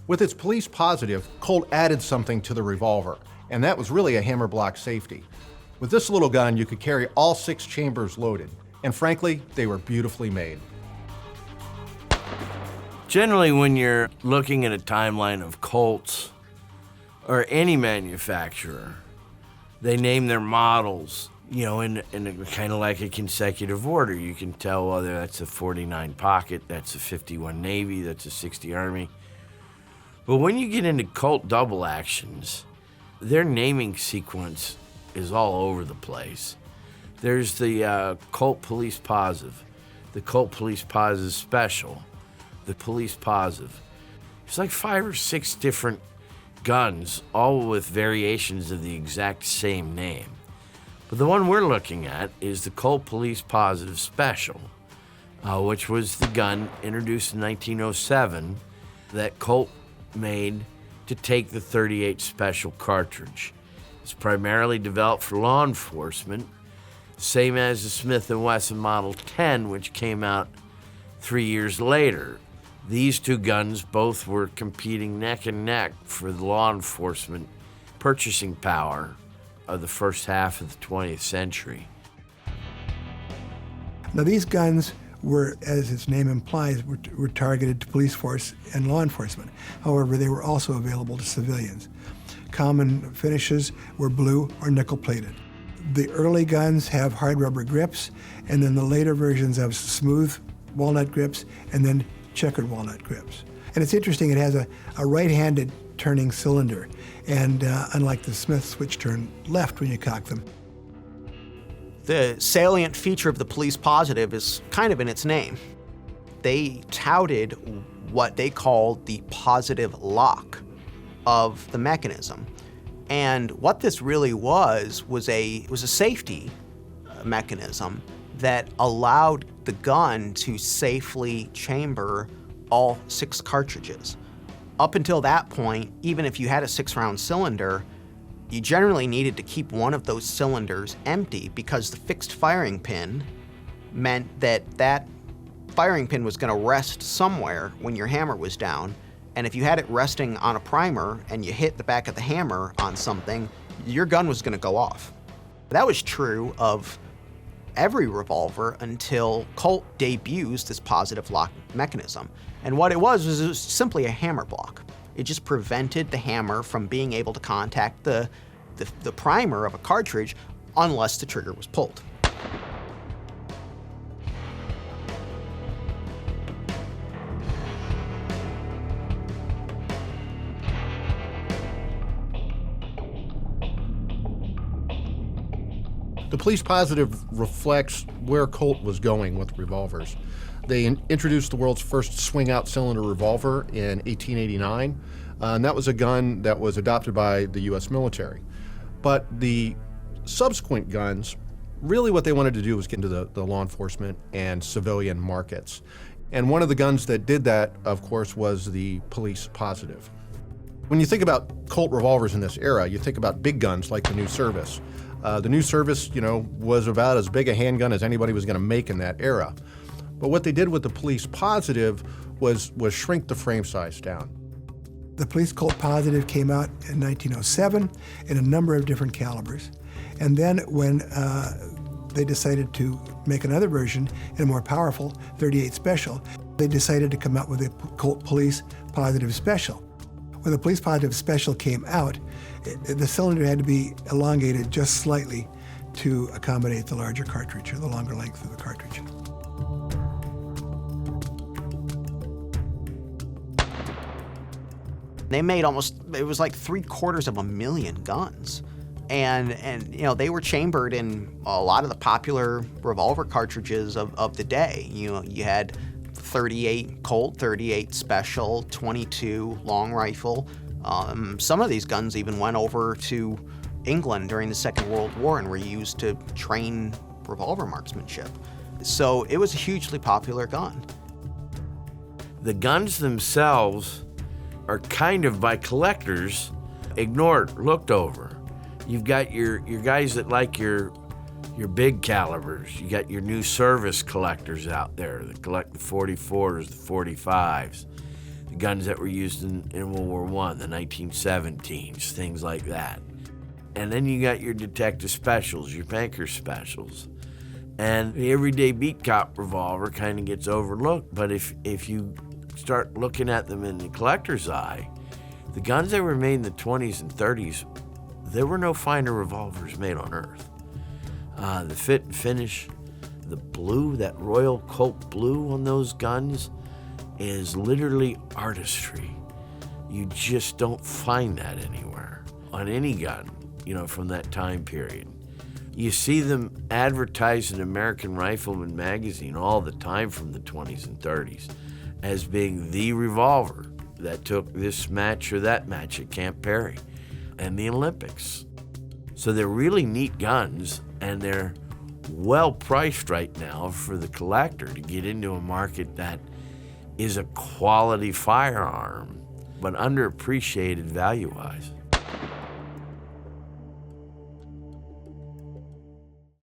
With its police positive, Colt added something to the revolver, and that was really a hammer block safety. With this little gun, you could carry all 6 chambers loaded, and frankly, they were beautifully made. Generally, when you're looking at a timeline of Colts or any manufacturer, they name their models, you know, in kind of like a consecutive order. You can tell whether that's a 49 Pocket, that's a 51 Navy, that's a 60 Army. But when you get into Colt double actions, their naming sequence is all over the place. There's the Colt Police Positive, the Colt Police Positive Special, the Police Positive. It's like 5 or 6 different guns, all with variations of the exact same name. But the one we're looking at is the Colt Police Positive Special, which was the gun introduced in 1907 that Colt made to take the .38 Special cartridge. It's primarily developed for law enforcement, same as the Smith Wesson Model 10, which came out 3 years later. These 2 guns both were competing neck and neck for the law enforcement purchasing power of the first half of the 20th century. Now these guns were, as its name implies, were targeted to police force and law enforcement. However, they were also available to civilians. Common finishes were blue or nickel-plated. The early guns have hard rubber grips, and then the later versions have smooth walnut grips and then checkered walnut grips. And it's interesting, it has a right-handed turning cylinder, and unlike the Smiths, which turn left when you cock them. The salient feature of the Police Positive is kind of in its name. They touted what they called the positive lock of the mechanism. And what this really was a safety mechanism that allowed the gun to safely chamber all 6 cartridges. Up until that point, even if you had a 6-round cylinder, you generally needed to keep one of those cylinders empty because the fixed firing pin meant that firing pin was going to rest somewhere when your hammer was down. And if you had it resting on a primer and you hit the back of the hammer on something, your gun was going to go off. That was true of every revolver until Colt debuts this positive lock mechanism. And what it was simply a hammer block. It just prevented the hammer from being able to contact the primer of a cartridge unless the trigger was pulled. The Police Positive reflects where Colt was going with revolvers. They introduced the world's first swing-out cylinder revolver in 1889, and that was a gun that was adopted by the U.S. military. But the subsequent guns, really what they wanted to do was get into the law enforcement and civilian markets. And one of the guns that did that, of course, was the Police Positive. When you think about Colt revolvers in this era, you think about big guns like the New Service. The New Service, was about as big a handgun as anybody was going to make in that era. But what they did with the Police Positive was shrink the frame size down. The Police Colt Positive came out in 1907 in a number of different calibers. And then when they decided to make another version in a more powerful .38 Special, they decided to come out with a Colt Police Positive Special. When the Police Positive Special came out, the cylinder had to be elongated just slightly to accommodate the larger cartridge, or the longer length of the cartridge. They made it was like 750,000 guns. And they were chambered in a lot of the popular revolver cartridges of the day. You had 38 Colt, 38 Special, 22 long rifle. Some of these guns even went over to England during the Second World War and were used to train revolver marksmanship. So it was a hugely popular gun. The guns themselves are kind of, by collectors, ignored, looked over. You've got your guys that like your big calibers. You got your new service collectors out there that collect the 44s, the 45s. the guns that were used in World War I, the 1917s, things like that. And then you got your detective specials, your banker specials. And the everyday beat cop revolver kind of gets overlooked, but if you start looking at them in the collector's eye, the guns that were made in the 20s and 30s, there were no finer revolvers made on earth. The fit and finish, the blue, that royal Colt blue on those guns is literally artistry. You just don't find that anywhere on any gun, from that time period. You see them advertised in American Rifleman magazine all the time from the 20s and 30s as being the revolver that took this match or that match at Camp Perry and the Olympics. So they're really neat guns, and they're well priced right now for the collector to get into a market that is a quality firearm, but underappreciated value-wise.